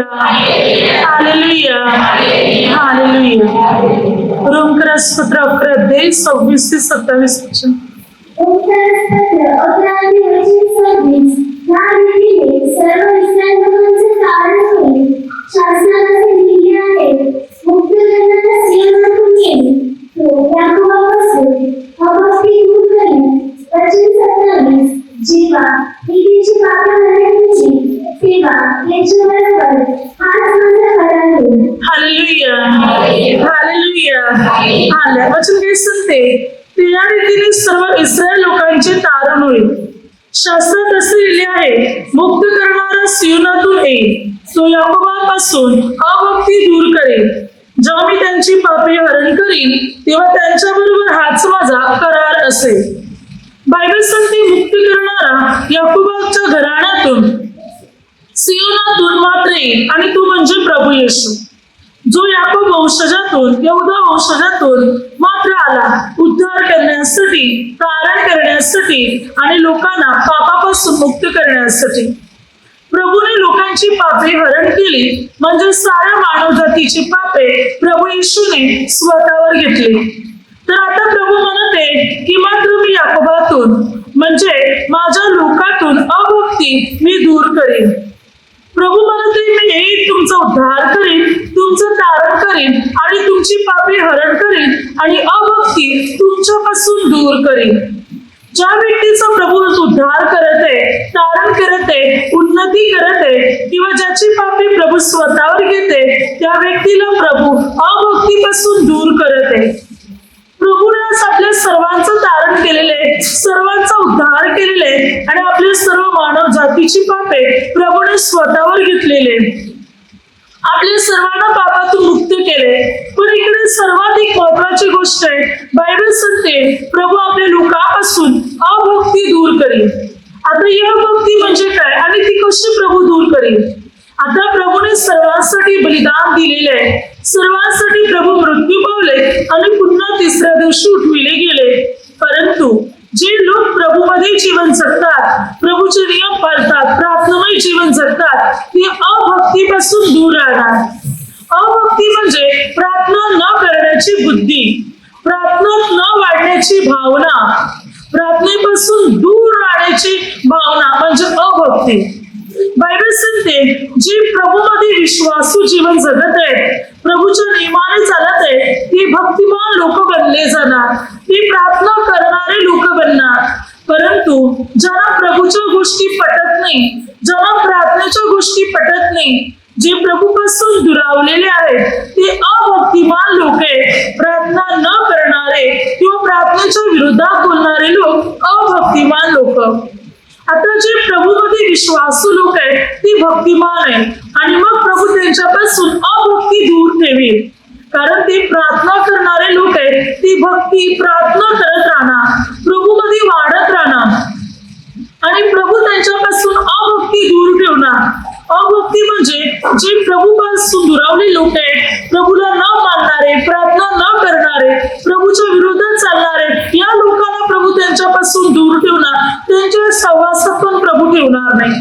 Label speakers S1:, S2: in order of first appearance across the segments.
S1: Hallelujah, hallelujah. रोमकरासपत्र 11:26-27 वचन.
S2: रोमकरासपत्र 11:26 या रीतीने सर्व इस्रायल लोकांचे तारण होईल. शासनाने लिहिले आहे, मुक्त करणारा सियोनातून येईल, तो याकोबापासून अभक्ती दूर करील. वचन 27 जेव्हा नीतीची पापे भरण्याची तेव्हा याच्याबरोबर हाच माझा करार होईल.
S1: Hallelujah, hallelujah, hallelujah. वचन काय सांगते? ते या रीतीने सर्व इस्रायल लोकांचे तारण होईल. शास्त्रात असे लिहिले आहे, मुक्त करणारा सियोनातून येईल, तो याकोबापासून अभक्ती दूर करेल. जेव्हा मी त्यांची पापे हरण करीन तेव्हा त्यांच्याबरोबर हाच माझा करार असेल. बायबल सांगते, मुक्त करणारा याकोबाच्या घराण्यातून सियोनातून मात्र येईल, आणि तो म्हणजे प्रभू येशू, जो याकोब वंशजातून यहूदा वंशजातून मात्र आला उद्धार करण्यासाठी, तारण करण्यासाठी आणि लोकांना पापापासून मुक्त करण्यासाठी. प्रभूने लोकांची पापे हरण केली, म्हणजे साऱ्या मानवजातीची पापे प्रभू येशूने स्वतःवर घेतली. तर आता प्रभू म्हणते की मात्र मी याकोबातून म्हणजे माझ्या लोकातून अभक्ती मी दूर करेन. प्रभू म्हणते, मी येईन, तुमचा उद्धार करीन, तुमचं तारण करीन आणि तुमची पापे हरण करीन आणि अभक्ती तुमच्यापासून दूर करीन. ज्या व्यक्तीचा प्रभू उद्धार करत आहे, तारण करत आहे, उन्नती करत आहे, किंवा ज्याची पापे प्रभू स्वतःवर घेते, त्या व्यक्तीला प्रभू अभक्तीपासून दूर करत आहे. प्रभूने आज आपल्या सर्वांचं तारण केलेले, सर्वांचा उद्धार केलेले आणि आपल्या सर्व मानव जातीची पापे प्रभूने स्वतःवर घेतलेले, आपल्या सर्वांना पापातून मुक्त केले. पण इकडे सर्वाधिक महत्वाची गोष्ट आहे, बायबल सांगते प्रभू आपल्या लोकांपासून अभक्ती दूर करेल. आता ही अभक्ती म्हणजे काय आणि ती कशी प्रभू दूर करेल? आता प्रभूने सर्वांसाठी बलिदान दिलेले आहे, सर्वांसाठी प्रभू मृत्यू पावले आणि पुन्हा तिसऱ्या दिवशी उठविले गेले. परंतु जे लोक प्रभूमध्ये जीवन जगतात, प्रभूचे नियम पाळतात, प्रार्थनामय जीवन जगतात, ते अभक्तीपासून दूर राहणार. अभक्ती म्हणजे प्रार्थना न करण्याची बुद्धी, प्रार्थना न वाढण्याची भावना, प्रार्थनेपासून दूर राहण्याची भावना म्हणजे अभक्ती. बायबल सांगते, जी प्रभूमध्ये विश्वासू जीवन जगत आहेत, प्रभूच्या नियमाने चालत आहे, ती भक्तिमान लोक बनले जाणार, ती प्रार्थना करणारे लोक बनणार. परंतु ज्यांना प्रभूच्या गोष्टी पटत नाही, ज्यांना प्रार्थनेच्या गोष्टी पटत नाही, जे प्रभूपासून दुरावलेले आहेत, ते अभक्तिमान लोक आहेत. प्रार्थना न करणारे किंवा प्रार्थनेच्या विरोधात बोलणारे लोक अभक्तिमान लोक. आता जे प्रभूमध्ये विश्वासू लोक आहेत, ती भक्तिमान आहे, आणि मग प्रभू त्यांच्यापासून अभक्ती दूर ठेवेल. कारण ते प्रार्थना करणारे लोक आहेत, ती भक्ती प्रार्थना करत राहणार, प्रभूमध्ये वाढत राहणार, आणि प्रभू त्यांच्यापासून अभक्ती दूर ठेवणार. अभक्ती म्हणजे जे प्रभूपासून दुरावले लोक आहेत, प्रभूला न मानणारे, प्रार्थना न करणारे, प्रभूच्या विरोधात चालणारे, या लोकांना प्रभू त्यांच्यापासून दूर ठेवणार, त्यांच्या सहवासात पण प्रभू ठेवणार नाही.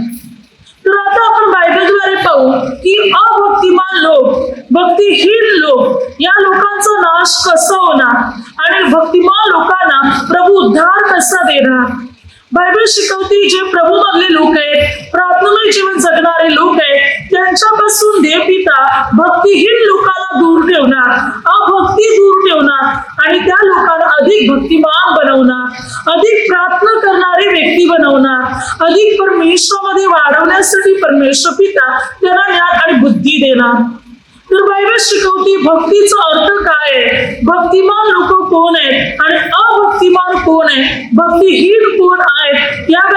S1: तर आता आपण बायबलद्वारे पाहू की अभक्तिमान लोक, भक्तिहीन लोक, या लोकांचा नाश कसा होणार आणि भक्तिमान लोकांना प्रभू उद्धार कसा देणार. बायबल शिकवते, जे प्रभू मधले लोक आहेत, प्रार्थनामय जीवन जगणारे लोक आहेत, त्यांच्यापासून देव पिता भक्तिहीन लोकांना दूर ठेवणार, अभक्ती दूर ठेवणार, आणि त्या लोकांना अधिक भक्तिमान बनवणार, अधिक प्रार्थना करणारे व्यक्ती बनवणार, अधिक परमेश्वरामध्ये वाढवण्यासाठी परमेश्वर पिता त्यांना ज्ञान आणि बुद्धी देणार. तर बायबल शिकवते भक्तीचा अर्थ काय आहे, भक्तिमान लोक कोण आहेत आणि अभक्तिमान कोण आहे, भक्तिहीन कोण आहेत, या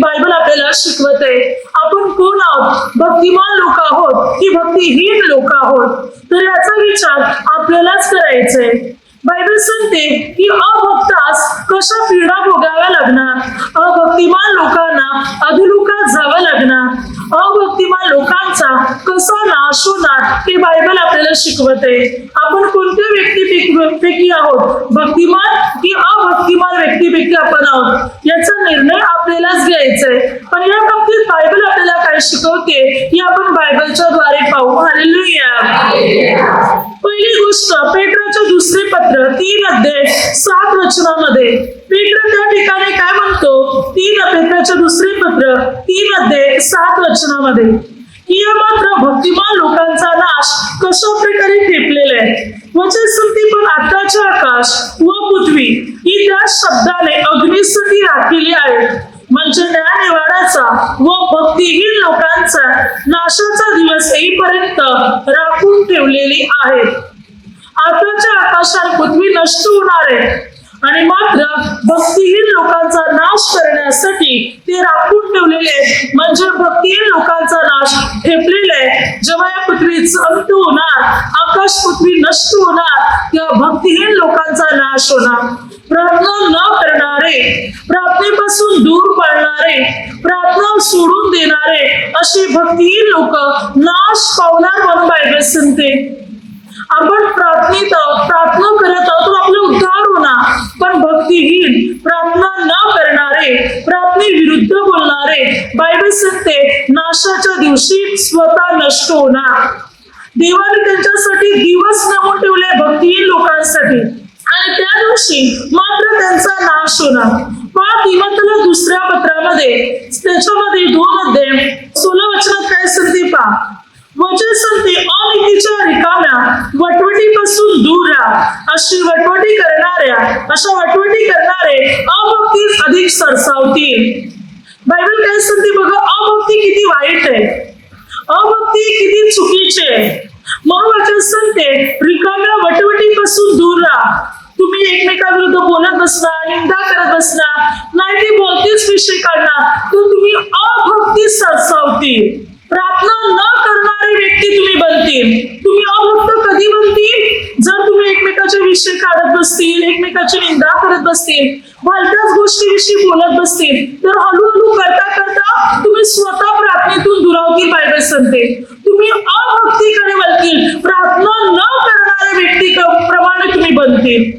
S1: बायबल आपल्याला शिकवत आहे. आपण कोण आहोत, भक्तिमान लोक आहोत की भक्तिहीन लोक आहोत? तर याचा विचार आपल्यालाच करायचा आहे. बायबल सांगते की अभक्तास कशा पीडा भोगाव्या लागणार, अभक्तिमान लोकांना अधोलोकात जावं लागणार, अभक्तिमान लोकांचा कसा नाश होणार हे बायबल आपल्याला शिकवत आहे. आपण कोणत्या व्यक्तीपैकी आहोत, भक्तिमान की अभक्तिमान व्यक्तीपैकी आपण आहोत, याचा निर्णय आपल्यालाच घ्यायचा आहे. पण या बाबतीत बायबल आपल्याला काय शिकवते, की आपण बायबलच्या द्वारे पाहू. हालेलुया. पहिली गोष्ट, पेट्राचे दुसरे पत्र 3 अध्याय 7 वचनामध्ये पेट्र त्या ठिकाणी काय म्हणतो? पेट्राचे दुसरे पत्र 3 अध्याय 7 वचनामध्ये की मात्र भक्तिमान लोकांचा नाश कशा प्रकारे ठेपलेला आहे. वचन सांगते, पण आताचे आकाश व पृथ्वी ही त्या शब्दाने अग्नीसाठी राखलेली आहे, म्हणजे न्यायनिवाडाचा व भक्तिहीन लोकांचा नाशाचा दिवस येईपर्यंत राखून ठेवलेली आहे. आताच्या आकाशात पृथ्वी नष्ट होणार आहे आणि मात्र भक्तिहीन लोकांचा नाश करण्यासाठी ते राखून ठेवलेले आहेत, म्हणजे भक्तिहीन लोकांचा नाश ठेपलेला आहे. जेव्हा या पृथ्वीचा अंत होणार, आकाश पृथ्वी नष्ट होणार, तेव्हा भक्तिहीन लोकांचा नाश होणार. प्रार्थना न करणारे, प्रार्थनेपासून दूर पळणारे, प्रार्थना सोडून देणारे अशी भक्तिहीन लोक नाश पावणार म्हणून बायबल सांगते. आपण प्रार्थना करत आहोत तर आपला उद्धार होणार, पण भक्तिहीन, प्रार्थना न करणारे, प्रार्थनेविरुद्ध बोलणारे बायबल सांगते नाशाच्या दिवशी स्वतः नष्ट होणार. देवाने त्यांच्यासाठी दिवस नेमून ठेवले भक्तिहीन लोकांसाठी आणि त्या दिवशी मात्र त्यांचा नाश होणार. पण तिमोथेला दुसऱ्या पत्रामध्ये त्याच्यामध्ये 2 अध्याय 16 वचनात काय सांगते पहा. वचन सांगते, अनीतीच्या रिकाम्या वटवटीपासून दूर राहा. अशा वटवटी करणारे अभक्तीस अधिक सरसावतील. बायबल काय सांगते बघा, अभक्ती किती वाईट आहे, अभक्ती किती चुकीची आहे. म्हणून वचन सांगते, रिकाम्या वटवटीपासून दूर राहा. तुम्ही एकमेकाविरुद्ध बोलत बसणार, निंदा करत बसणार, नाही ती बोलतीच विषय काढणार, तर तुम्ही अभक्ती सरसावतील. प्रार्थना न करणारी व्यक्ती तुम्ही बनतील. तुम्ही अभक्त कधी बनतील? जर तुम्ही एकमेकाचे विषय काढत बसतील, एकमेकाची निंदा करत बसतील, भलत्याच गोष्टीविषयी बोलत बसतील, तर हळूहळू करता तुम्ही स्वतः प्रार्थनेतून दुरावतील. बायबल सांगते तुम्ही अभक्तीकडे वळतील, प्रार्थना न करणाऱ्या व्यक्ती प्रमाणे तुम्ही बनतील.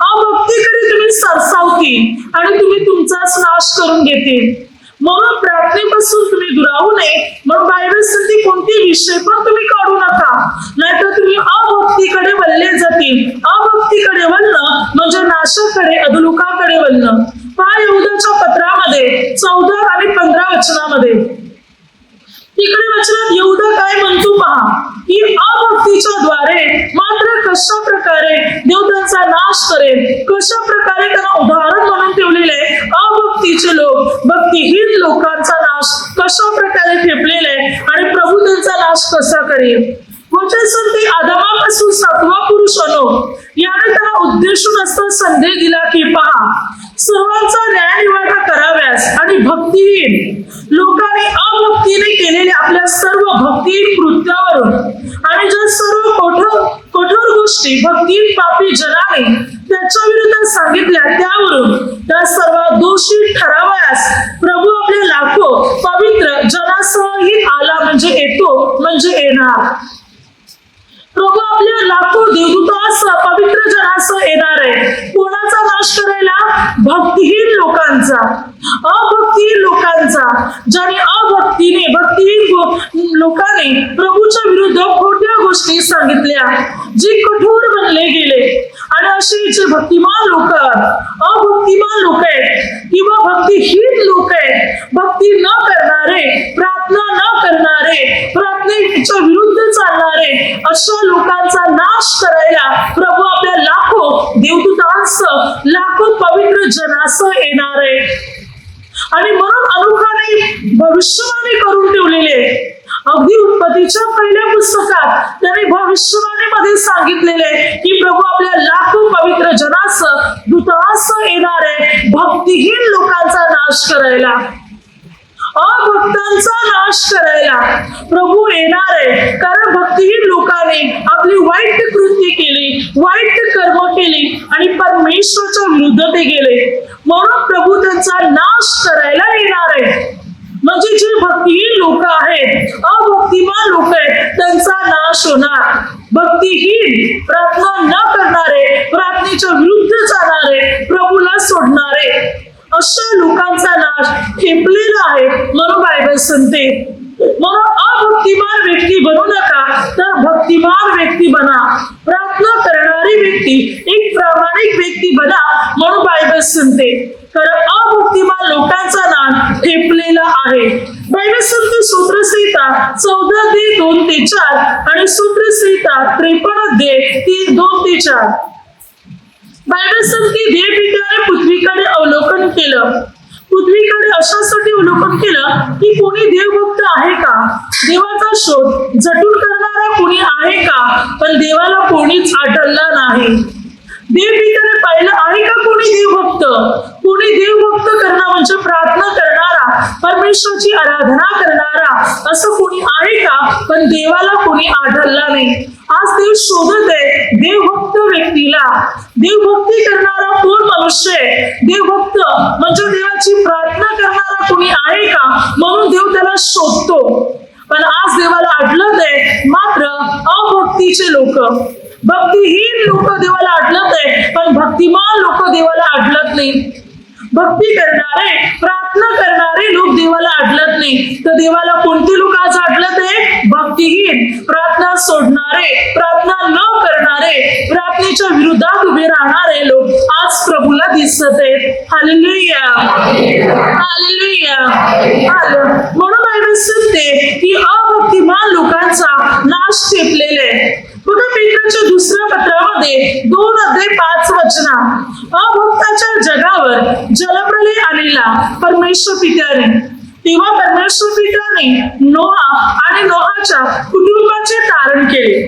S1: अभक्तीकडे तुम्ही सरसावतील आणि तुम्ही तुमचाच नाश करून घेतील. म्हणून प्रार्थनेपासून तुम्ही दुरावू नये म्हणून बायबल सांगते कोणते विषय पण तुम्ही काढू नका, नाहीतर तुम्ही अभक्तीकडे वळले जातील. अभक्तीकडे वळणं म्हणजे नाशाकडे, अधोलोकाकडे वळणं. पहा यहूदाच्या पत्रामध्ये 14 आणि 15 वचनामध्ये इकडे वचनात यहूदा काय म्हणतो पहा, की अभक्तीच्या द्वारे मात्र कशा प्रकारे देव त्यांचा नाश करेल, कशा प्रकारे त्यांना उदाहरण म्हणून ठेवलेले अभक्तीचे लोक, भक्तिहीन लोकांचा नाश कशा प्रकारे ठेपलेले आणि प्रभू त्यांचा नाश कसा करेल. वचन सांगते, आदमापासून 7वा पुरुष अनोख याने त्याला उद्देशून असा संदेश दिला की पहा, सर्वांचा न्यायनिवाडा कराव्यास आणि भक्तिहीन लोकांनी अभक्तीने केलेल्या आपल्या सर्व भक्तिहीन कृत्यावरून आणि ज्या सर्व कठोर गोष्टी भक्तिहीन पापी जनाने त्याच्या विरुद्ध सांगितल्या त्यावरून त्या सर्व दोषी ठरावयास प्रभू आपल्या लाखो पवित्र जनासहही आला, म्हणजे येतो, म्हणजे येणार. प्रभू आपल्या लाखो देवदूतांसह पवित्र जनासह येणार आहे. कोणाचा नाश करायला? भक्तिहीन लोकांचा, अभक्तिहीन लोकांचा. ज्याने भक्तिहीन लोकांनी प्रभूच्या विरुद्ध खोट्या गोष्टी सांगितल्या, जे कठोर बनले गेले. आणि असे जे भक्तिमान लोक, अभक्तिमान लोक आहेत किंवा भक्तिहीन लोक आहेत, भक्ती न करणारे, प्रार्थना न करणारे, प्रार्थनेच्या विरुद्ध चालणारे, अशा लोकांचा नाश करायला प्रभू आपल्या लाखो देवदूतांसह, लाखो पवित्र जनासह येणार आहे. आणि म्हणून अनुखाने भविष्यवाणी करून ठेवलेले, अगदी उत्पत्तीच्या पहिल्या पुस्तकात त्याने भविष्यवाणीमध्ये सांगितलेले की प्रभू आपल्या लाखो पवित्र जनासह, दूतांसह येणार आहे भक्तिहीन लोकांचा नाश करायला, अभक्तांचा नाश करायला प्रभू येणार आहे. कारण भक्तिहीन लोकांनी आपली वाईट कृत्य केली, वाईट कर्म केली आणि परमेश्वराच्या विरुद्ध ते गेले, म्हणून प्रभू त्यांचा नाश करायला येणार आहे. म्हणजे जे भक्तिहीन लोक आहेत, अभक्तिमान लोक आहेत, त्यांचा नाश होणार. भक्तिहीन, प्रार्थना न करणारे, प्रार्थनेच्या विरुद्ध जाणारे, प्रभूला सोडणारे, अशा लोकांचा नाश ठेपलेला आहे म्हणून बायबल सांगते. म्हणून अभक्तिमान 14:2-4 आणि सूत्रसंहिता 53:2-4. बायबल सांगते देवपित्याने पृथ्वीकडे अवलोकन केलं. पृथ्वीकडे अशासाठी अवलोकन केलं की कोणी देवभक्त आहे का, देवाचा शोध झटून करणारा कोणी आहे का, पण देवाला कोणीच आढळला नाही. देवपित्याने पाहिलं आहे का कोणी देवभक्त, कोणी देवभक्त करणं म्हणजे प्रार्थना करणारा, परमेश्वराची आराधना करणारा, असं कोणी आहे का, पण देवाला कोणी आढळला नाही. आज देव शोधत आहे देवभक्त व्यक्तीला. देवभक्ती करणारा कोण मनुष्य आहे, देवभक्त म्हणजे देवाची प्रार्थना करणारा कोणी आहे का, म्हणून देव त्याला शोधतो. पण आज देवाला आढळत आहे मात्र अभक्तीचे लोक, भक्तिहीन लोक देवाला आढळत आहे, पण भक्तिमान लोक देवाला आढळत नाही. भक्ती करणारे, प्रार्थना करणारे लोक देवाला आढळत नाही. तर देवाला कोणते लोक आज आढळत आहे? भक्तिहीन, प्रार्थना सोडणारे, प्रार्थना न करणारे, प्रार्थनेच्या विरोधात उभे राहणारे लोक आज प्रभूला दिसत आहेत. Hallelujah, hallelujah. म्हणून बायबल सांगते की अभक्तिमान लोकांचा नाश ठेपलेला आहे. बघा पेत्राच्या दुसऱ्या पत्रामध्ये 2:5 अभक्ताच्या जगावर जलप्रलय आलेला परमेश्वर पित्याने. तेव्हा परमेश्वर पित्याने नोहा आणि नोहाच्या कुटुंबाचे तारण केले.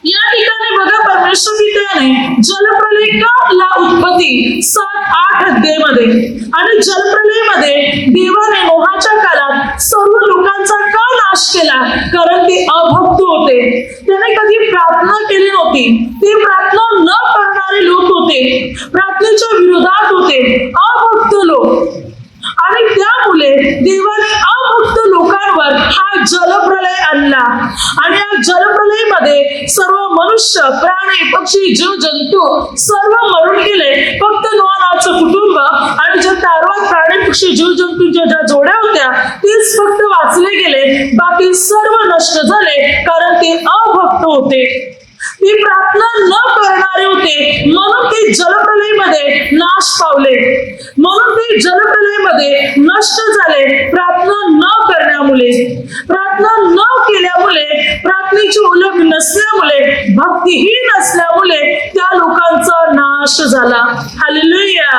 S1: या ठिकाणी बघा परमेश्वर पित्याने जलप्रलय का उत्पत्ती 7-8 अध्यायामध्ये आणि जलप्रलयमध्ये देवाने नोहाच्या काळात सर्व लोकांचा का नाश केला, कारण ते अभक्त होते. त्याने कधी प्रार्थना केली नव्हती. ते प्रार्थना न करणारे लोक होते, प्रार्थनेच्या विरोधात होते, अभक्त लोक. आणि त्यामुळे देवाने अभक्त लोकांवर हा जलप्रलय आणला. आणि या जलप्रलयमध्ये सर्व मनुष्य, प्राणी, पक्षी, जीव जंतू सर्व मरून गेले. फक्त नोहा नावाचं कुटुंब आणि जे तारवात प्राणी, पक्षी, जीव जंतूंच्या ज्या जोड्या होत्या तेच फक्त वाचले गेले. बाकी सर्व नष्ट झाले, कारण ते अभक्त होते, ते प्रार्थना न करणारे होते. म्हणून ते जलप्रलयमध्ये नाश पावले, म्हणून ते जलप्रलयमध्ये नष्ट झाले. प्रार्थना न करण्यामुळे, प्रार्थना न केल्यामुळे, प्रार्थनेची ओळख नसल्यामुळे, भक्तिहीन असल्यामुळे त्या लोकांचा नाश झाला. Hallelujah,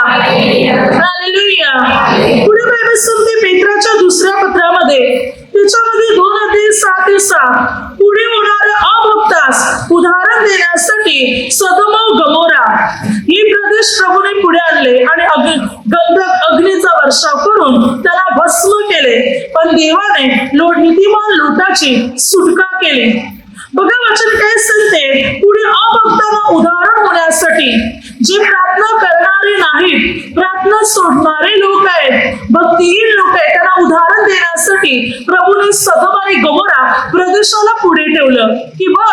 S1: hallelujah. पुढे बायबल सांगते पेत्राच्या दुसऱ्या पत्रामध्ये त्याच्यामध्ये 2:7-6 पुढे होणाऱ्या अभक्तास उदाहरण देण्यासाठी सदोम व गमोरा ही प्रदेश प्रभूने पुढे आणले आणि गंधक अग्नीचा वर्षाव करून त्याला भस्म केले. पण देवाने नीतिमान लोटाची सुटका केली. बघा वचन काय सांगते, पुढे अभक्तांना उदाहरण होण्यासाठी जे प्रार्थना करणारे नाहीत, प्रार्थना सोडणारे लोक आहेत, भक्तिहीन लोक आहेत, त्यांना उदाहरण देण्यासाठी प्रभूने सदोम आणि गमोरा प्रदेशाला पुढे ठेवलं. की बघ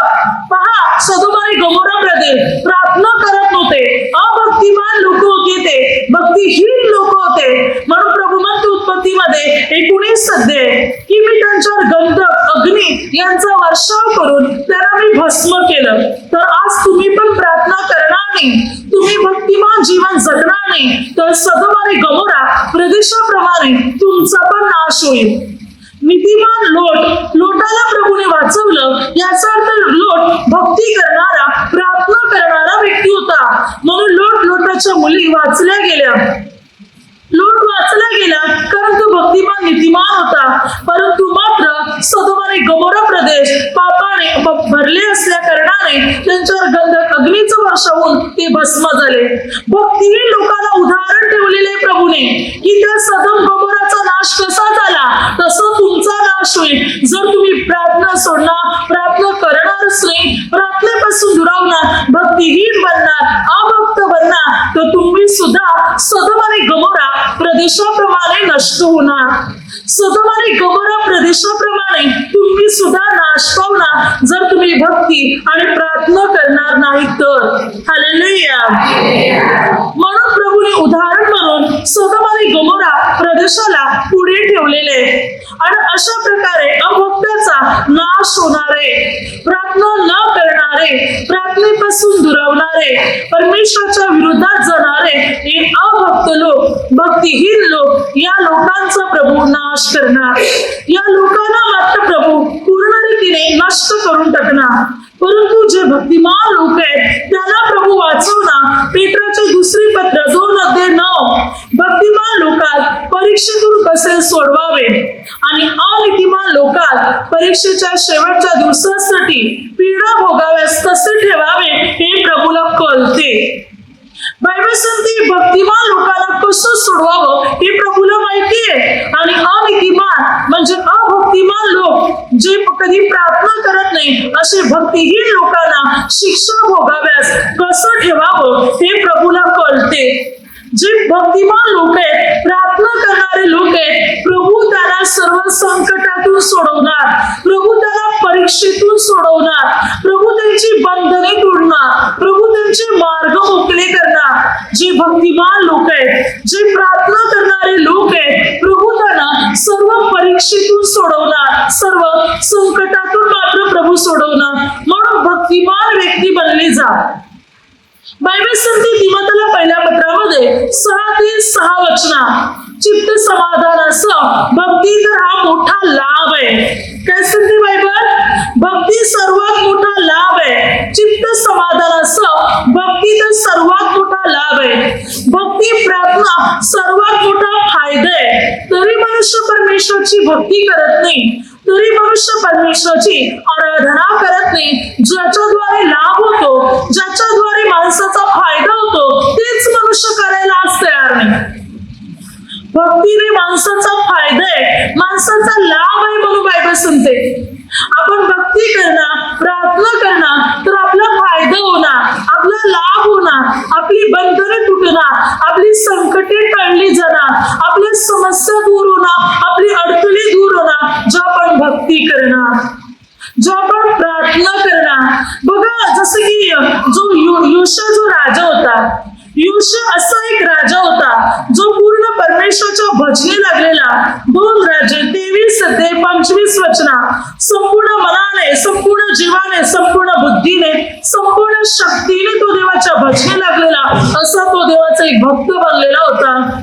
S1: पहा, सदोम आणि गमोरा प्रदेश प्रार्थना करत नव्हते, अभक्तिमान लोक होते, ते भक्तिहीन लोक होते. म्हणून प्रभू म्हणतो उत्पत्तीमध्ये 19 अध्याय की मी त्यांच्यावर गंधक अग्नी यांचा वर्षाव करून त्यांना मी भस्म केलं. तर आज तुम्ही पण प्रार्थना करणार नाही, तुम्ही भक्तिमान जीवन जगणार नाही, तर सदोम आणि गमोरा प्रदेशाप्रमाणे तुमचा पण नाश होईल. नीतिमान लोटाला प्रभूने वाचवलं. याचा अर्थ लोट भक्ती करणारा, प्रार्थना करणारा व्यक्ती होता. म्हणून लोटाच्या मुली वाचल्या गेल्या. लोट वाचला गेला कारण तो भक्तिमान नीतिमान होता. परंतु मात्र सदोम आणि गमोरा प्रदेश पापाने भरले असल्या कारणाने त्यांच्यावर गंधक अग्नीचं वर्षावून ते भस्म झाले. भक्तिहीन लोकांना उदाहरण ठेवलेले प्रभूने की त्या सदोम गमोराचा नाश कसा झाला तसं तुमचा नाश होईल. जर तुम्ही प्रार्थना सोडणार, प्रार्थना करणारच नाही, प्रार्थनेपासून दुरावणार, भक्तिहीन बनणार, अभक्त बनणार, तर तुम्ही सुद्धा सदोम आणि गमोरा प्रदेशाप्रमाणे नष्ट होणार. सदोम आणि गमोरा प्रदेशाप्रमाणे तुम्ही सुद्धा नाश पावणार जर तुम्ही भक्ती आणि प्रार्थना करणार नाही तर. हालेलुया. म्हणून प्रभूने उदाहरण म्हणून सदोम आणि गमोरा प्रदेशाला पुढे ठेवलेले आणि अशा प्रकारे अभक्ताचा नाश होणारे, प्रार्थना न करणारे, प्रार्थनेपासून दुरावणारे, परमेश्वराच्या विरोधात जाणारे हे अभक्त लोक, भक्तिहीन लोक, या लोकांचा प्रभू नाश करणार. या लोकांना मात्र प्रभू पूर्ण रीतीने नष्ट करून टाकणार. परंतु जे भक्तिमान लोक आहेत त्यांना प्रभू वाचवणार. पेट्राचे दुसरी पत्र 2:9. भक्तिमान लोकात परीक्षेतून कसे सोडवावे आणि अनीतिमान लोकात परीक्षेच्या शेवटच्या दिवसासाठी पीडा भोगाव्यास कसे ठेवावे हे प्रभूला कळते. बायबल सांगते भक्तिमान लोकांना कसं सोडवावं हे प्रभूला माहिती आहे. आणि अनीतिमान म्हणजे अभक्तिमान लोक, जे कधी प्रार्थना करत नाही, असे भक्तिहीन लोकांना शिक्षा भोगाव्यास कसं ठेवावं हे प्रभूला कळते. जे भक्तिमान लोक आहेत, प्रार्थना करणारे लोक आहेत, प्रभू त्यांना सर्व संकटातून सोडवणार. प्रभू त्यांना परीक्षेतून सोडवणार. प्रभू त्यांची बंधने तोडणार. प्रभू त्यांचे मार्ग मोकळे करणार. जे भक्तिमान लोक आहेत, जे प्रार्थना करणारे लोक आहेत, प्रभू त्यांना सर्व परीक्षेतून सोडवणार. सर्व संकटातून मात्र प्रभू सोडवणार. म्हणून भक्तिमान व्यक्ती बनली जा. बायबल सांगते तिमोथेला पहिल्या पत्रामध्ये 6-6 चित्त समाधानासह भक्ती तर हा मोठा लाभ आहे. काय सांगते बायबल? भक्ती सर्वात मोठा लाभ आहे. चित्त समाधानासह भक्ती तर सर्वात मोठा लाभ आहे. भक्ती प्रार्थना सर्वात मोठा फायदा आहे. तरी मनुष्य परमेश्वराची भक्ती करत नाही, तरी मनुष्य परमेश्वराची आराधना करत नाही. ज्याच्याद्वारे लाभ होतो, ज्याच्याद्वारे माणसाचा फायदा होतो, तेच मनुष्य करायला आज तयार नाही. भक्तीने माणसाचा फायदा आहे, माणसाचा लाभ आहे म्हणून बायबल सांगते. आपण भक्ती करणार, प्रार्थना करणार तर आपला फायदा होणार, आपला लाभ होणार, आपली बंधने तुटणार, आपली संकटे टळली जाणार, आपल्या समस्या दूर होणार, आपली अडचणी दूर होणार. जेव्हा आपण भक्ती करणार, जेव्हा आपण प्रार्थना करणार. बघा, जसं की योशा जो राजा होता, योशा असा एक राजा होता जो पूर्ण परमेश्वराच्या भजनी लागलेला. 2 राजे 23-25 संपूर्ण मनाने, संपूर्ण जीवाने, संपूर्ण बुद्धीने, संपूर्ण शक्तीने तो देवाच्या भजनी लागलेला असा तो देवाचा एक भक्त बनलेला होता.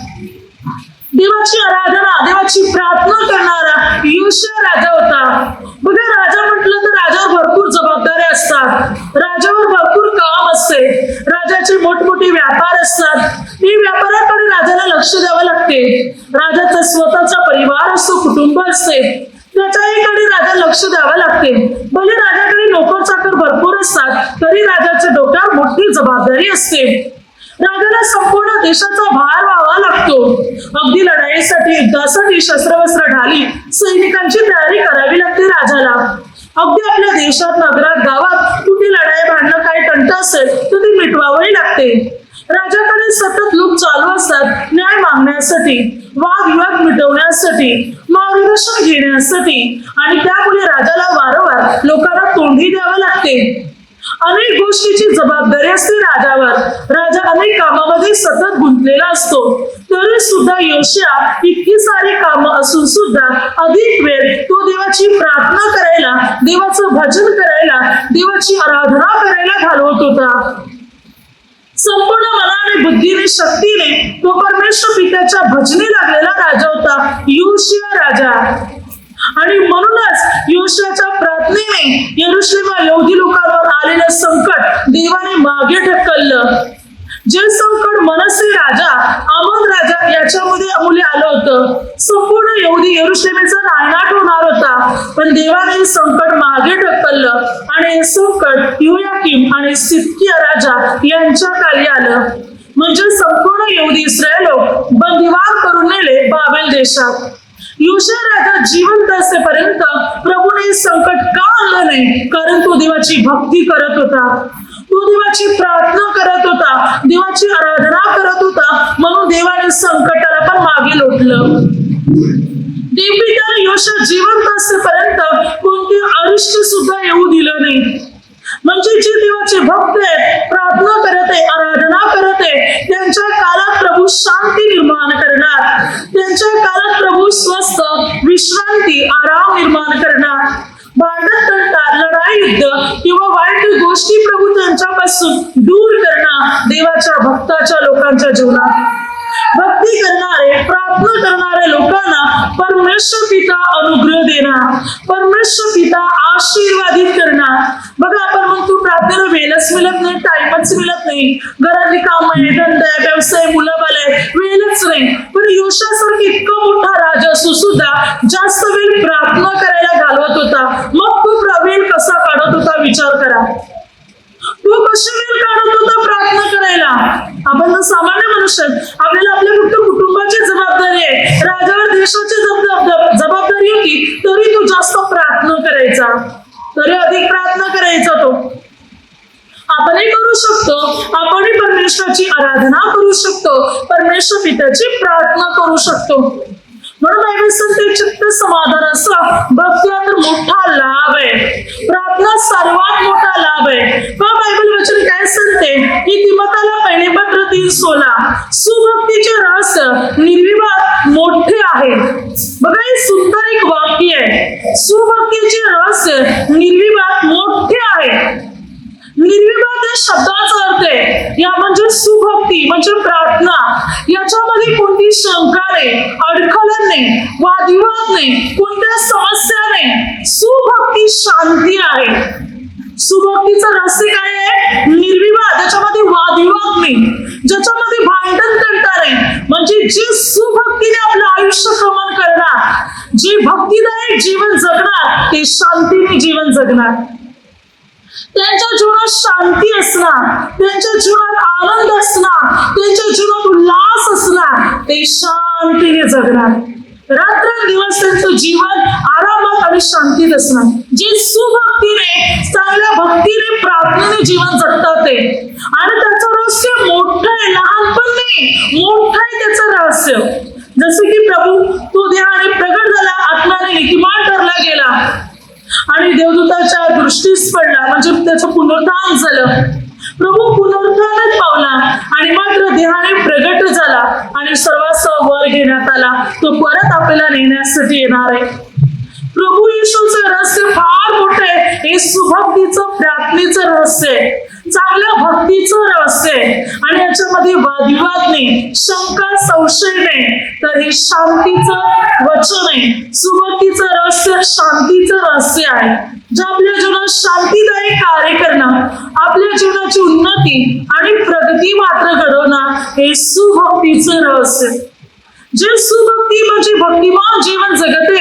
S1: देवाची आराधना, देवाची प्रार्थना करणारा योशा राजा होता. बघा, राजा म्हटलं तर राजावर भरपूर जबाबदाऱ्या असतात, राजावर भरपूर काम असते, राजाचे मोठमोठे व्यापार असतात. ते व्यापाराकडे राजाला लक्ष द्यावं लागते. राजाचा स्वतःचा परिवार असतो, कुटुंब असते, त्याच्याकडे राजा लक्ष द्यावं लागते. भले राजाकडे नोकर चाकर भरपूर असतात, तरी राजाच्या डोक्यावर मोठी जबाबदारी असते. राजाला संपूर्ण देशाचा भार व्हावा लागतो. अगदी लढाईसाठी, युद्धासाठी शस्त्रवस्त्र ढाली, सैनिकांची तयारी करावी लागते राजाला. अगदी आपल्या देशात, नगरात, गावात कुठे लढाई भांडणं काय तंट असेल तर ते मिटवावंही लागते. राजाकडे सतत लोक चालू असतात न्याय मागण्यासाठी, वादविवाद मिटवण्यासाठी, मार्गदर्शन घेण्यासाठी. आणि त्यामुळे राजाला वारंवार लोकांना तोंडी द्यावं लागते. अनेक गोष्टीची जबाबदारी असते राजावर. राजा अनेक कामामध्ये सतत गुंतलेला असतो. तरी सुद्धा योशा इतकी सारी कामं असून सुद्धा अधिक वेळ तो देवाची प्रार्थना करायला, देवाचं भजन करायला, देवाची आराधना करायला घालवत होता. संपूर्ण मनाने, बुद्धीने, शक्तीने तो परमेश्वर पित्याच्या भजनी लागलेला राजा होता योशिया राजा. आणि म्हणूनच योशियाच्या प्रार्थनेने यरूशलेम यहुदी लोकांवर आलेलं संकट देवाने मागे ढकललं. जे संकट मनसे राजा, आमोन राजा याच्यामध्ये मुले आलं होतं, संपूर्ण यहुदी यरूशलेमेचा नायनाट होणार होता, पण देवाने संकट मागे ढकललं आणि हे संकट योयाकीम आणि सिदकिया राजा यांच्या खाली आलं. म्हणजे संपूर्ण यहुदी इस्रायल लोक बंदिवान करून नेले बाबेल देशात. योशिया राजा जिवंत असेपर्यंत प्रभूने संकट का आणलं नाही? कारण तो देवाची भक्ती करत होता, तो देवाची प्रार्थना करत होता, देवाची आराधना करत होता. म्हणून देवाने संकटाला पण मागे लोटलं. देवपित्याने योशिया जिवंत असेपर्यंत कोणते अरिष्ट सुद्धा येऊ दिलं नाही. म्हणजे जे देवाचे भक्त आहेत, प्रार्थना करत आहे, आराधना करत आहे, त्यांच्या काळात प्रभू शांती निर्माण करणार. त्यांच्या काळात प्रभू स्वस्थ, विश्रांती, आराम निर्माण करणार. भांडण तंटा, लढाई, युद्ध किंवा वाईट काही गोष्टी प्रभू त्यांच्यापासून दूर करणार देवाच्या भक्ताच्या लोकांच्या जीवनात. भक्ती करणारे प्रार्थना करणाऱ्या लोकांना परमेश्वर पिता अनुग्रह देणार, परमेश्वर पिता आशीर्वादित करणार. बघा आपण म्हणतो प्रार्थनेला वेळच मिळत नाही, टाइमच मिळत नाही, घरातली कामं आहे, धंदा आहे, व्यवसाय, मुलं बाळ वेळच नाही. पण योशासारखी इतका मोठा राजा असून सुद्धा जास्त वेळ प्रार्थना करायला घालवत होता. मग तो वेळ कसा काढत होता विचार करा. तो कशी वेळ काढत होता प्रार्थना करायला. आपण सामान्य मनुष्य, आपल्याला आपल्या फक्त कुटुंबाची जबाबदारी आहे, राजावर देशाची जबाबदारी होती, तरी तो जास्त प्रार्थना करायचा, तरी अधिक प्रार्थना करायचा. तो आपणही करू शकतो, आपणही परमेश्वराची आराधना करू शकतो, परमेश्वर पित्याची प्रार्थना करू शकतो. म्हणून बायबल सांगते चित्त समाधान असं भक्तीला तर मोठा लाभ आहे, प्रार्थना सर्वात मोठा लाभ आहे. पण बायबल वचन काय सांगते की तिमोथेला पहिले पत्र 3:16 सुभक्तीचे रहस्य निर्विवाद मोठे आहे. बघा हे सुंदर एक वाक्य आहे, सुभक्तीचे रहस्य निर्विवाद मोठे आहे. निर्विवाद या शब्दाचा अर्थ आहे या म्हणजे सुभक्ती म्हणजे प्रार्थना, याच्यामध्ये कोणती शंका नाही, अडखळण नाही, वादविवाद नाही, कोणत्या समस्या नाही. सुभक्ती शांती आहे. सुभक्तीचं रहस्य काय आहे? निर्विवाद, ज्याच्यामध्ये वादविवाद नाही, ज्याच्यामध्ये भांडण करता नाही. म्हणजे जे सुभक्तीने आपलं आयुष्य क्रमण करणार, जे भक्तिदायक जीवन जगणार, ते शांतीने जीवन जगणार. त्यांच्या जीवनात शांती असणार, त्यांच्या जीवनात आनंद असणार, त्यांच्या जीवनात उल्हास असणार, ते शांतीने जगणार. रात्रंदिवस त्यांचं जीवन आरामात आणि शांतीत असणार. जे सुभक्तीने चांगल्या भक्तीने प्रार्थनेने जीवन जगतात ते, आणि त्याचं रहस्य मोठं आहे, लहान पण नाही, मोठं आहे त्याचं रहस्य. जसे की प्रभू तो देहाने प्रगट झाला, आत्म्याने नीतिमान ठरला गेला आणि देवदूताच्या दृष्टीस पडला, म्हणजे त्याचं पुनरुत्थान झालं. प्रभू पुनरुत्थानच पावला आणि मात्र देहाने प्रगट झाला आणि सर्वांसह वर घेण्यात आला. तो परत आपल्याला नेण्यासाठी येणार आहे. प्रभू येशूचं रहस्य फार मोठं आहे. हे सुभक्तीचं प्रार्थनेचं रहस्य आहे, चांगल्या भक्तीचं रहस्य आहे, आणि याच्यामध्ये वादविवाद नाही, शंका संशय नाही, तर हे शांतीचं वचन आहे. सुभक्तीचं रहस्य शांतीचं रहस्य आहे, जे आपल्या जीवनात शांतीदायी कार्य करणं, आपल्या जीवनाची उन्नती आणि प्रगती मात्र घडवणं, हे सुभक्तीचं रहस्य. जे सुभक्ती म्हणजे भक्तिमान जीवन जगते,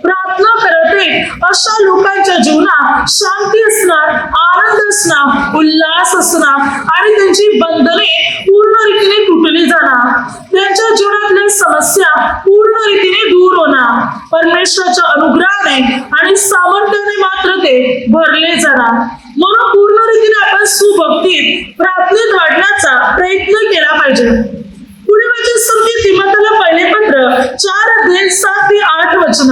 S1: प्रार्थना करते, अशा लोकांच्या जीवनात शांती असणार, आनंद असणार, उल्हास असणार, आणि त्यांची बंधने पूर्ण रीतीने तुटली जाणार. त्यांच्या जीवनातल्या समस्या पूर्ण रीतीने दूर होणार. परमेश्वराच्या अनुग्रहाने आणि सामर्थ्याने मात्र ते भरले जाणार. म्हणून पूर्ण रीतीने आपण सुभक्तीत प्रार्थनेत वाढण्याचा प्रयत्न केला पाहिजे. पुढे वचन सांगते तिमोथेला पहिले पत्र 4:7-8 वचन,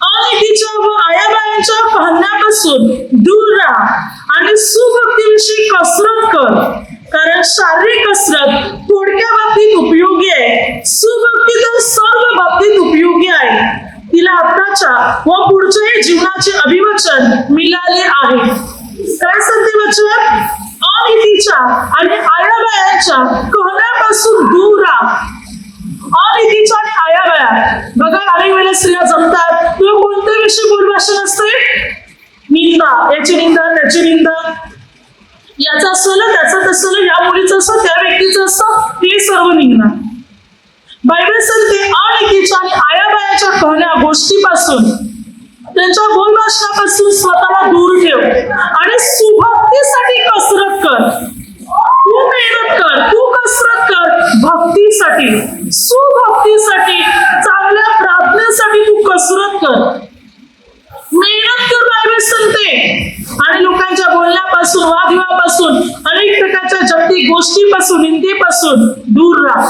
S1: अनितीच्या व आयाबायांच्या कहण्यापासून दूर राहा आणि सुभक्तीविषयी कसरत कर, कारण शारीरिक कसरत थोडक्या बाबतीत उपयोगी आहे, सुभक्ती तर सर्व बाबतीत उपयोगी आहे. तिला आताच्या व पुढच्याही जीवनाचे अभिवचन मिळाले आहे. काय सांगते वचन? अनितीच्या आणि आयाबायांच्या कहण्यापासून दूर राहा. अनितीच्या आणि आयाबाया, बघा अनेक वेळेला स्त्रिया जमतात, किंवा कोणत्या विषयी बोलभाषण असते, निंदा, याची निंदा, त्याची निंदा, याचं असलं, त्याचं तसलं, या मुलीचं असं, त्या व्यक्तीचं असं, हे सर्व निघणार. बायबल सांगते अनितीच्या आणि आयाबायाच्या कहण्या गोष्टीपासून, त्यांच्या बोलभाषणापासून स्वतःला दूर ठेव आणि सुभक्तीसाठी कसरत कर. तू मेहनत कर, तू कसरत कर भक्तीसाठी, सुभक्तीसाठी, चांगल्या प्रार्थनेसाठी तू कसरत कर, मेहनत कर. बायबल सांगते. आणि लोकांच्या बोलण्यापासून, वादविवादापासून, अनेक प्रकारच्या जागतिक गोष्टीपासून, निंदेपासून दूर राहा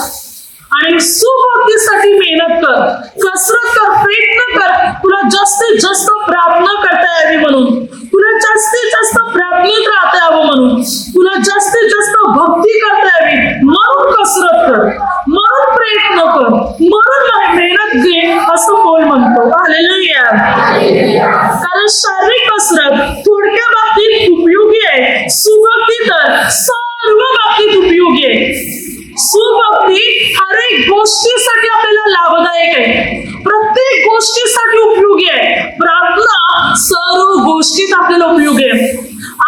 S1: आणि सुभक्तीसाठी मेहनत कर, कसरत कर, प्रयत्न कर. तुला जास्तीत जास्त प्रार्थना करता यावी म्हणून, तुला जास्तीत जास्त प्रार्थनेत राहता यावं म्हणून, तुला जास्तीत जास्त भक्ती करता यावी म्हणून कसरत कर, म्हणून प्रयत्न कर, म्हणून मेहनत घे, असं पौल म्हणतो. हालेलुया. कारण शारीरिक कसरत थोडक्या बाबतीत सुभक्ती तर सर्व बाबतीत उपयोगी आहे. सुभक्ती हर एक गोष्टीसाठी आपल्याला लाभदायक आहे, प्रत्येक गोष्टीसाठी उपयोगी आहे. प्रार्थना सर्व गोष्टीत आपल्याला उपयोगी आहे.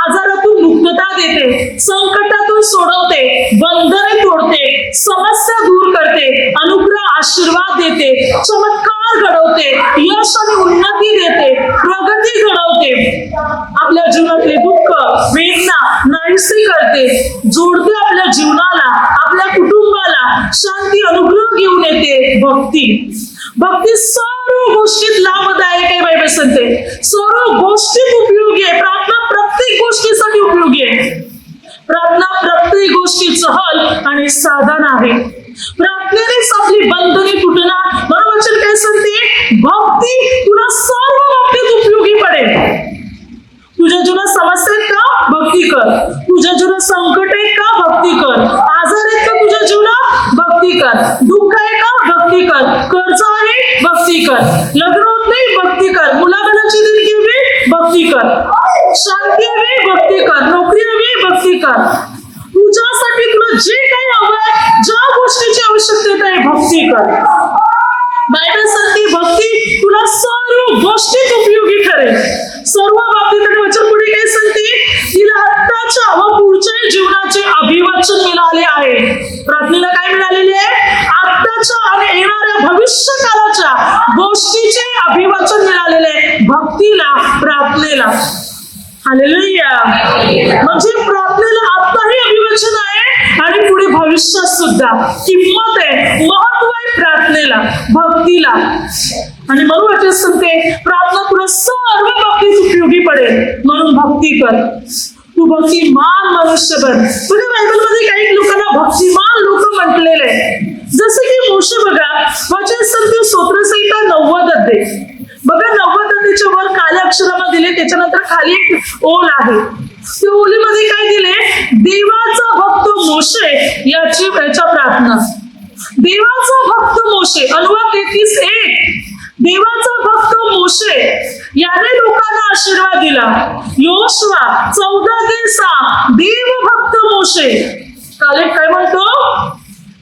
S1: आजारातून मुक्तता देते, संकटातून सोडवते, बंधने तोडते, समस्या दूर करते, अनुग्रह आशीर्वाद देते, चमत्कार घडवते, यश आणि उन्नती देते, प्रगती घडवते. आपल्या जीवनातले दुःख वेदना नाहीसे करते, जोडते आपल्या जीवनाला, आपल्या कुटुंबाला शांती अनुग्रह घेऊन येते. भक्ती सर्व गोष्टीत लाभदायक आहे. बायबल सांगते सर्व गोष्टीत उपयोगी आहे. प्रार्थना प्रत्येक गोष्टीसाठी उपयोगी आहे. प्रार्थना प्रत्येक गोष्टीचं हल आणि साधन आहे. प्रार्थनेनेच आपली बंधने तुटणार. म्हणून वचन काय सांगते, भक्ती तुला सर्व बाबतीत उपयोगी पडेल. तुझ्या जीवनात समस्या आहेत का, भक्ती कर. तुझ्या जीवनात संकट आहे का, भक्ती कर. आजार आहेत का तुझ्या जीवनात, भक्ती कर. दुःख आहे का, भक्ती कर. कर्ज आहे, भक्ती कर. लग्न होत नाही, भक्ती कर. मुलाबाळांची देणगी हवी, भक्ती कर. शांती हवी, भक्ती कर. नोकरी हवी, भक्ती कर. तुझ्यासाठी तुला जे काही हवंय, ज्या गोष्टीची आवश्यकता आहे, भक्ती कर. बायबल सांगते भक्ती तुला सर्व गोष्टीत उपयोगी ठरेल. सर्व बाबतीत. आणि वचन पुढे काय सांगते, तिला आत्ताच्या व पुढच्या जीवनाचे अभिवचन मिळाले आहे. प्रार्थनेला काय मिळालेले आहे, आत्ताच्या आणि येणाऱ्या भविष्य काळाच्या गोष्टीचे अभिवचन मिळालेले आहे भक्तीला, प्रार्थनेला. हालेलुया. म्हणजे प्रार्थनेला आत्ताही अभिवचन आहे आणि पुढे भविष्यात सुद्धा किंमत आहे, महत्व आहे प्रार्थनेला, भक्तीला. आणि म्हणून वाटत सांगते प्रार्थना तुला सर्व बाबतीत उपयोगी पडेल, म्हणून भक्ती कर. तू भक्तिमान मनुष्य बन. पुढे बायबलमध्ये काही लोकांना भक्तिमान लोक म्हटलेले आहे. जसे की मोशे बघा, वचन सांगते स्तोत्रसंहिता 90 अध्याय बघा. 90 अध्यायाच्या वर काळ्या अक्षरामध्ये दिले, त्याच्यानंतर खाली एक ओळ आहे. त्या ओलीमध्ये काय दिले, देवाचा भक्त मोशे याच्या प्रार्थना. देवाचा भक्त मोशे, अनुवाद 33:1. देवाचा भक्त मोशे याने लोकांना आशीर्वाद दिला. योशुआ 14:6. देवभक्त मोशे. काले काय म्हणतो,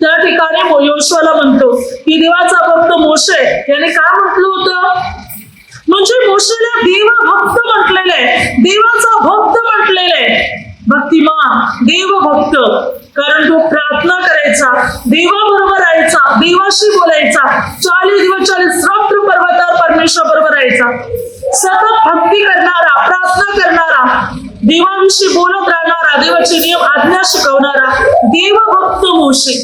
S1: त्या ठिकाणी योशुआला म्हणतो की देवाचा भक्त मोशे याने काय म्हटलं होतं, म्हणजे मोशेला देवभक्त म्हटलेलं आहे, देवाचा भक्त म्हटलेलं आहे. भक्तिमान देवभक्त, कारण तो प्रार्थना करायचा, देवाबरोबर राहायचा, देवाशी बोलायचा, 40 दिवस 40 रात्र पर्वतावर परमेश्वर बरोबर राहायचा, सतत भक्ती करणारा, प्रार्थना करणारा, देवाविषयी बोलत राहणारा, देवाचे नियम आज्ञा शिकवणारा देवभक्त मोशे.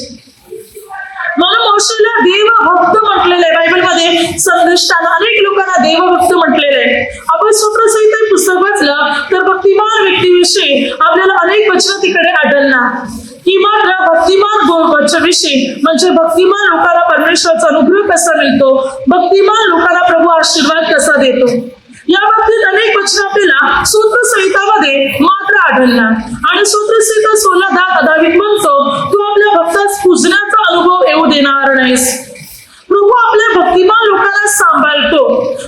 S1: म्हणून मोशेला देवभक्त म्हटलेलं आहे. बायबलमध्ये संदेशाला अनेक लोकांना देवभक्त म्हटलेलं आहे. आपण स्तोत्रसंहिता पुस्तक वाचलं तर भक्तिमान व्यक्तीविषयी आपल्याला अनेक वचनं तिकडे आढळणार. किमान भक्तिमान विषयी म्हणजे भक्तिमान लोकांना परमेश्वराचा अनुग्रह कसा मिळतो, भक्तिमान लोकांना प्रभू आशीर्वाद कसा देतो, या बाबतीत अनेक वचनं आपल्याला स्तोत्रसंहितामध्ये मात्र आढळणार. आणि स्तोत्रसंहिता 16:10 दावीद म्हणतो, तू आपल्या भक्तास पूजण्याचा अनुभव येऊ देणार नाहीस. प्रभू आपल्या भक्तिमान लोकांना सांभाळतो.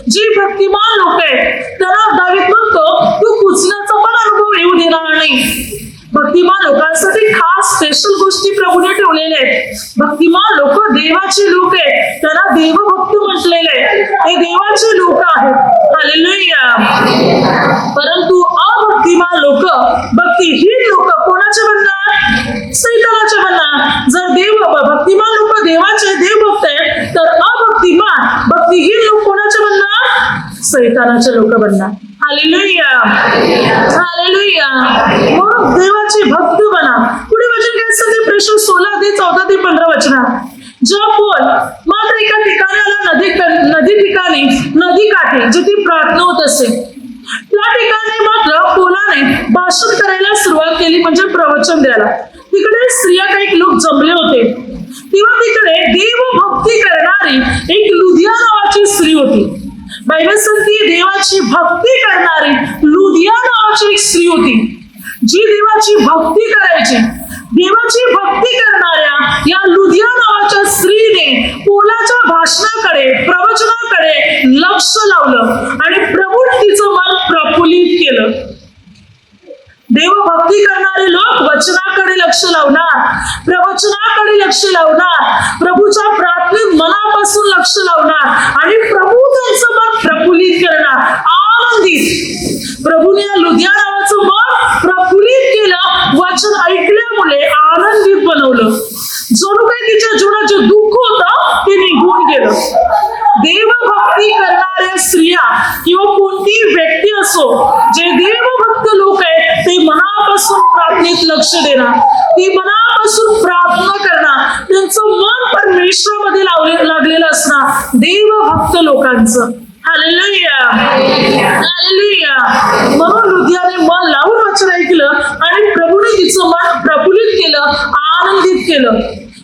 S1: जे भक्तिमान लोक आहेत त्यांना दावीद म्हणतो, तू पूजण्याचा पण अनुभव येऊ देणार नाही. भक्तिमान लोकांसाठी खास स्पेशल गोष्टी प्रभूने ठेवलेल्या आहेत. भक्तिमान लोक देवाचे लोक आहेत, त्यांना देवभक्त म्हटलेले आहे. हे देवाचे लोक आहेत. हालेलुया. परंतु अभक्तिमान लोक, भक्तिहीन लोक कोणाचे बनणार, सैतानाचे बनणार. जर भक्तिमान लोक देवाचे देवभक्त आहेत, तर अभक्तिमान भक्तिहीन लोक कोणाचे बनणार, सैतानाचे लोक बनणार. हालेलुया. हालेलुया. म्हणून देवाचे भक्त बना. पुढे वचन काय सांगते, प्रेषण 16:14-15 वचनात, जो पोल मात्र एका ठिकाणी आला, नदी काठी जिथे प्रार्थना होत असे, त्या ठिकाणी मात्र पोलाने भाषण करायला सुरुवात केली, म्हणजे प्रवचन द्यायला. तिकडे स्त्रिया काही लोक जमले होते. तेव्हा तिकडे देवभक्ती करणारी एक लुदिया नावाची स्त्री होती. बायबल सांगते देवाची भक्ती करणारी लुदिया नावाची एक स्त्री होती, जी देवाची भक्ती करायची. देवाची भक्ती करणाऱ्या या लुदिया नावाच्या स्त्रीने पोलाच्या भाषणाकडे, प्रवचनाकडे लक्ष लावलं आणि प्रभूने तिचं मन प्रफुल्लित केलं. देव भक्ती करणारे लोक वचनाकडे लक्ष लावणार, प्रवचनाकडे लक्ष लावणार, प्रभूच्या प्रार्थनेत मनापासून लक्ष लावणार आणि प्रभू त्यांचं मन प्रफुल्लित करणार, आनंदित. प्रभूने लुदिया नावाचं मन प्रफुल्लित केलं, वचन ऐकल्यामुळे आनंदित बनवलं. जणू काही तिच्या जीवनात जे दुःख होतं ते निघून गेलं. देवभक्ती करणाऱ्या स्त्रिया किंवा कोणतीही व्यक्ती असो, जे देवभक्त लोक आहेत ते मनापासून प्रार्थनेत लक्ष देणार, ते मनापासून प्रार्थना करणार, त्यांचं मन परमेश्वरामध्ये लागलेलं असणार. देवभक्त लोकांचं. Hallelujah, hallelujah. म्हणून लुदियाने मन लावून वचन ऐकलं आणि प्रभूने तिचं मन प्रफुल्लित केलं, आनंदित केलं.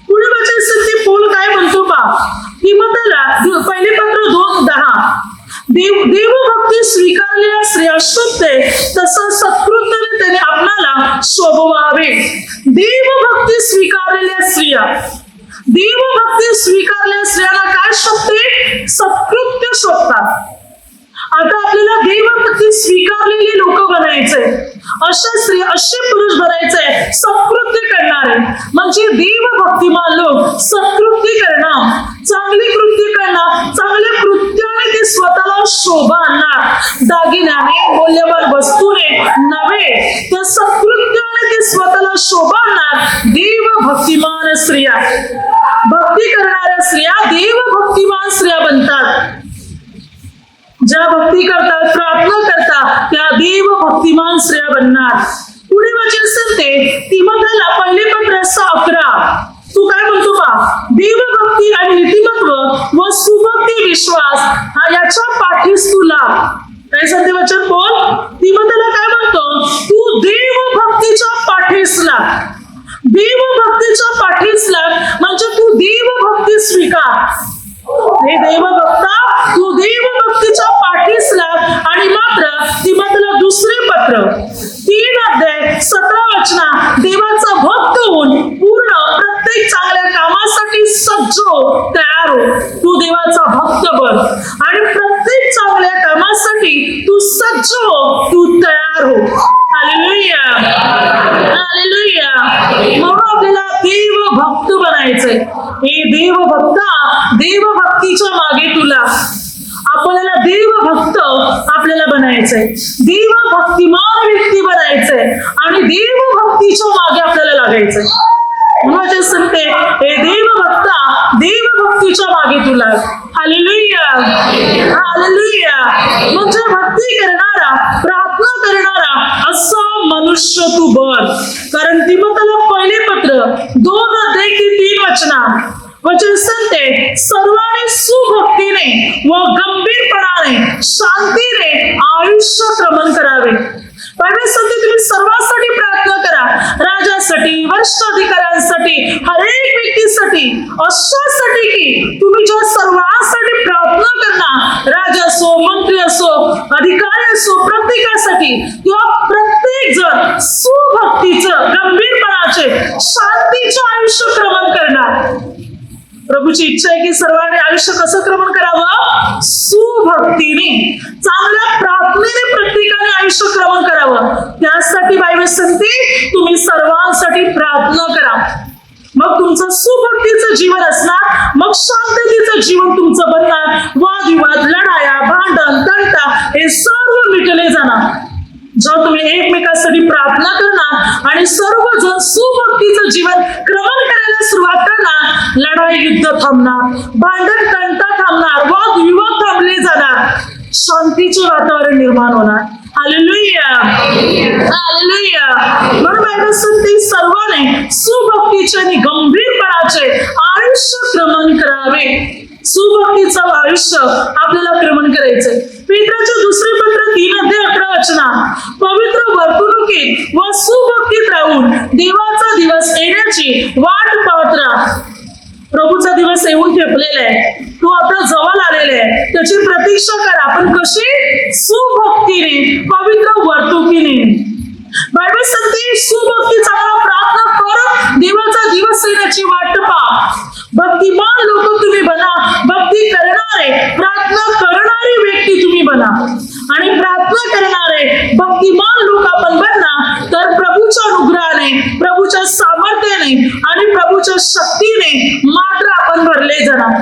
S1: पुढे वचन संती पौल काय म्हणतो पा, तिमोथेला पहिले पत्र 2:10, देवभक्ती स्वीकारलेल्या स्त्रिया शोधते तसं सत्कृत्याने त्याने आपणाला शोभवावे. देवभक्ती स्वीकारलेल्या स्त्रिया, देवभक्ती स्वीकारलेल्या स्त्रियांना काय शोधते? सत्कृत्य शोधतात. आता आपल्याला देवभक्ती स्वीकारलेली लोक बनायचे, अशा स्त्री असे पुरुष बनायचे सत्कृत्य करणारे. म्हणजे देवभक्तिमान लोक सत्कृत्य करणं, चांगली कृत्य करणं, चांगल्या कृत्याने ते स्वतःला शोभा आणणार, दागिन्याने मौल्यवान वस्तूने नव्हे तर सत्कृत्याने ते स्वतःला शोभा आणणार. देवभक्तिमान स्त्रिया, भक्ती करणाऱ्या स्त्रिया देवभक्तिमान स्त्रिया बनतात. ज्या भक्ती करतात, प्रार्थना करतात, त्या देवभक्तिमान स्त्रिया बनणार. पुढे वचन सांगते तिमोथेला पहिले पत्र 6:11, तू काय म्हणतो बा, देवभक्ती आणि नीतिमत्व व सुभक्ती विश्वास हा याच्या पाठीस तू लाग. काय सांगते वचन बोल, तिमोथेला काय म्हणतो, तू देवभक्तीच्या पाठीस लाग. देवभक्तीच्या पाठीस लाग म्हणजे तू देवभक्ती स्वीकार. हे देवभक्ता, तू देवभक्तीच्या पाठीस लाग. आणि मात्र तिमोथेला दुसरे पत्र 3:17 देवाचा भक्त होऊन पूर्ण प्रत्येक चांगल्या कामासाठी सज्ज हो, तयार हो. तू देवाचा भक्त बन आणि प्रत्येक चांगल्या कामासाठी तू सज्ज हो, तू तयार हो. Hallelujah, hallelujah. म्हणून आपल्याला देवभक्त बनायचंय. हे देवभक्ता, देवभक्तीच्या मागे तुला, आपल्याला देवभक्त आपल्याला बनायचंय, देवभक्तिमान व्यक्ती बनायचंय आणि देवभक्तीच्या मागे आपल्याला लागायचंय. म्हणून सांगते हे देवभक्ता, देवभक्तीच्या मागे तुला. Hallelujah, hallelujah. म्हणजे भक्ती करणारा, प्रार्थना करणारा असा मनुष्य तू बन. कारण तिमोथेला पहिले पत्र 2:3 वचन सांगते सर्वांनी सुभक्तीने व गंभीरपणाने शांतीने आयुष्य क्रमण करावे. बायबल सांगते तुम्ही सर्वांसाठी प्रार्थना करा, राजासाठी, वरिष्ठ अधिकाऱ्यांसाठी, हरेक व्यक्तीसाठी, अशासाठी की तुम्ही ज्या सर्वांसाठी प्रार्थना करणार, राजा असो, मंत्री असो, अधिकारी असो, प्रत्येकासाठी किंवा प्रत्येक जण सुभक्तीचं, गंभीरपणाचे, शांतीचे आयुष्य क्रमण करणार. प्रभूची इच्छा आहे की सर्वांनी आयुष्य कसं क्रमण करावं? सुभक्तीने, चांगल्या प्रार्थनेने प्रत्येकाने आयुष्य क्रमण करावं. त्यासाठी बायबल सांगते तुम्ही सर्वांसाठी प्रार्थना करा. मग तुमचं सुभक्तीचं जीवन असणार, मग शांततेचं जीवन तुमचं बनणार. वादविवाद, लढाया, भांडण, तंटा हे सर्व मिटले जाणार. जेव्हा तुम्ही एकमेकांसाठी प्रार्थना करणार आणि सर्वजण सुभक्तीचं जीवन क्रमण करायला सुरुवात करणार, लढाई युद्ध थांबणार, भांडण तंटा थांबणार, वादविवाद थांबले जाणार, शांतीचे वातावरण निर्माण होणार. Hallelujah, hallelujah. म्हणून बायबल सांगते सर्वांनी सुभक्तीचे आणि गंभीरपणाचे आयुष्य क्रमण करावे. सुभक्तीचं आयुष्य आपल्याला क्रमण करायचंय. पेत्राचे दुसरे पत्र 3:11 पवित्र वर्तणुकीत व सुभक्तीत राहून देवाचा दिवस येण्याची वाट पाहत राहा. प्रभूचा दिवस येऊन ठेपलेला आहे, तो आता जवळ आलेला आहे, त्याची प्रतीक्षा करा. पण कशी? सुभक्तीने, पवित्र वर्तणुकीने. बायबल सांगते सुभक्ती चांगला प्रार्थना कर, देवाचा दिवस येण्याची वाट पहा. भक्तिमान लोक तुम्ही बना, भक्ती करणारे, प्रार्थना करणारी व्यक्ती तुम्ही बना. आणि प्रार्थना करणारे भक्तिमान लोक आपण बनना तर प्रभू प्रभूच्या शक्तीने मात्र आपण भरले जाणार.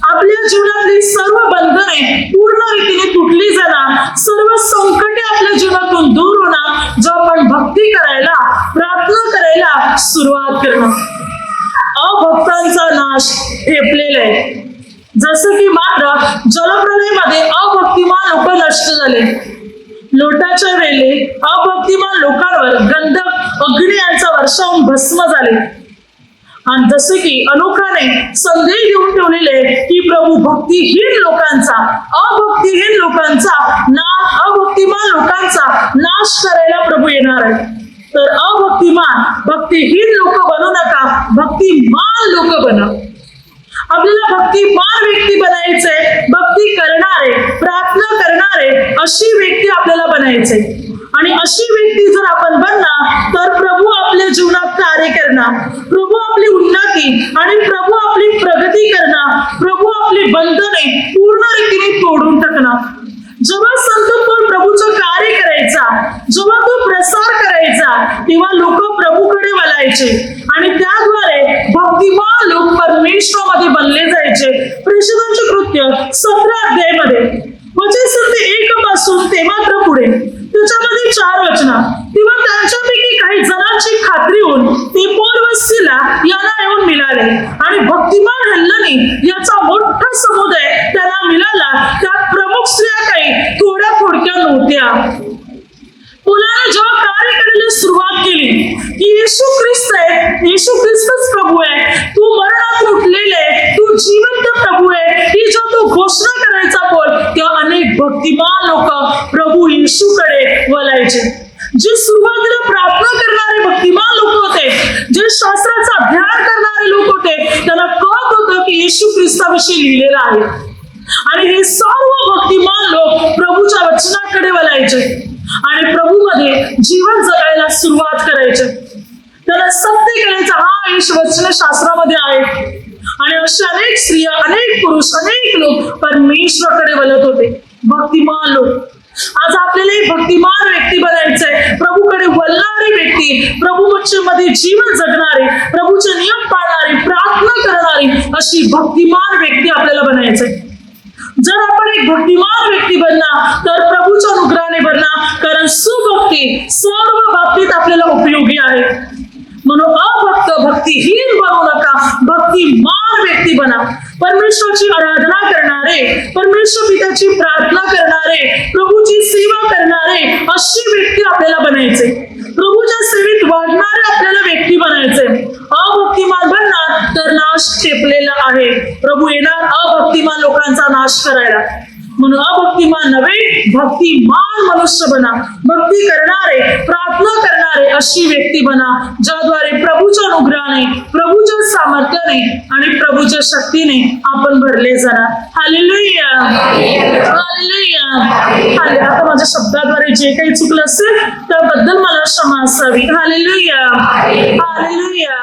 S1: आपल्या जीवनातली सर्व बंधने पूर्ण रीतीने तुटली जाणार. सर्व संकटे आपल्या जीवनातून दूर होणार जेव्हा आपण भक्ती करायला, प्रार्थना करायला सुरुवात करणार. अभक्तांचा नाश ठेपलेला आहे. जसं की मात्र जलप्रलयामध्ये अभक्तिमान लोक नष्ट झाले. लोटाच्या वेळी अभक्तिमान लोकांवर गंधक अग्नी यांचा वर्षावून भस्म झाले. आणि जसे की अनोखाने संदेश देऊन ठेवलेले की प्रभू भक्तिहीन लोकांचा, अभक्तिहीन लोकांचा अभक्तिमान लोकांचा नाश करायला प्रभू येणार आहे. तर अभक्तिमान, भक्तिहीन लोक बनू नका, भक्तिमान लोक बना. आपल्याला भक्तिमान व्यक्ती बनायचे, भक्ती करणारे, प्रार्थना करणारे अशी व्यक्ती आपल्याला बनायचे. आणि अशी व्यक्ती जर आपण बनणार तर प्रभू आपल्या जीवनात कार्य करणार, प्रभू आपली उन्नती आणि प्रभू आपली प्रगती करणार, प्रभू आपली बंधने पूर्ण रीतीने तोडून टाकणार. जेव्हा संत पौल प्रभूचं कार्य करायचा, जेव्हा तो प्रसार करायचा, तेव्हा लोक प्रभूकडे वळायचे आणि त्याद्वारे भक्तिमान लोक परमेश्वरामध्ये बनले जायचे. प्रेषितांचे कृत्य 17 अध्यायामध्ये वचन संत 1 पासून ते मात्र पुढे त्याच्यामध्ये 4 वचना. तेव्हा त्यांच्यापैकी काही जणांची खात्री होऊन ते पौल व सिला यांना येऊन मिळाले आणि भक्तिमान हल्लनी याचा मोठा समुदाय त्यांना मिळाला. त्यात प्रमुख स्त्रिया काही थोड्या नव्हत्या. पौलाने जेव्हा कार्य करायला सुरुवात केली की येशू ख्रिस्त आहे, येशू ख्रिस्तच प्रभू आहे, तू मरणात उठलेले, तू जिवंत प्रभू आहे, ही जेव्हा तो घोषणा करायचा पौल, तेव्हा अनेक भक्तिमान लोक प्रभू येशूकडे वळायचे. जे सुरुवातीला प्रार्थना करणारे भक्तिमान लोक होते, जे शास्त्राचा ध्यान करणारे लोक होते, त्यांना कळत होतं की येशू ख्रिस्ताविषयी लिहिलेलं आहे. आणि हे सर्व भक्तिमान लोक प्रभूच्या वचनाकडे वळायचे आणि प्रभूमध्ये जीवन जगायला सुरुवात करायचे. त्याला सत्य करायचं, हा यश वचन शास्त्रामध्ये आहे. आणि असे अनेक स्त्रिया, अनेक पुरुष, अनेक लोक परमेश्वराकडे वळत होते, भक्तिमान लोक. आज आपल्याला भक्तिमान व्यक्ती बनायचंय, प्रभूकडे वळणारी व्यक्ती, प्रभूमध्ये जीवन जगणारे, प्रभूचे नियम पाळणारी, प्रार्थना करणारी अशी भक्तिमान व्यक्ती आपल्याला बनायचंय. जर आपण एक भक्तिमान व्यक्ती बनणार तर प्रभूच्या अनुग्रहाने बनणार, कारण सुभक्ती सर्व बाबतीत आपल्याला उपयोगी आहे. म्हणून अभक्त, भक्तिहीन बनू नका, भक्तिमान व्यक्ती बना. परमेश्वराची आराधना करणारे, परमेश्वर पित्याची प्रार्थना करणारे, प्रभूची सेवा करणारे अशी व्यक्ती आपल्याला बनायचे. प्रभूच्या सेवेत वाढणारे आपल्याला व्यक्ती बनायचे. अभक्तिमान बनणार तर नाश ठेपलेला आहे. प्रभू येणार अभक्तिमान लोकांचा नाश करायला. म्हणून अभक्तिमान नव्हे, भक्तिमान मनुष्य बना. भक्ती करणारे, प्रार्थना करणारे अशी व्यक्ती बना, ज्याद्वारे प्रभूच्या अनुग्रहाने, प्रभूच्या सामर्थ्याने आणि प्रभूच्या शक्तीने आपण भरले जाणार. Hallelujah, hallelujah, hallelujah. आता माझ्या शब्दाद्वारे जे काही चुकलं असेल त्याबद्दल मला क्षमा असावी. Hallelujah, hallelujah.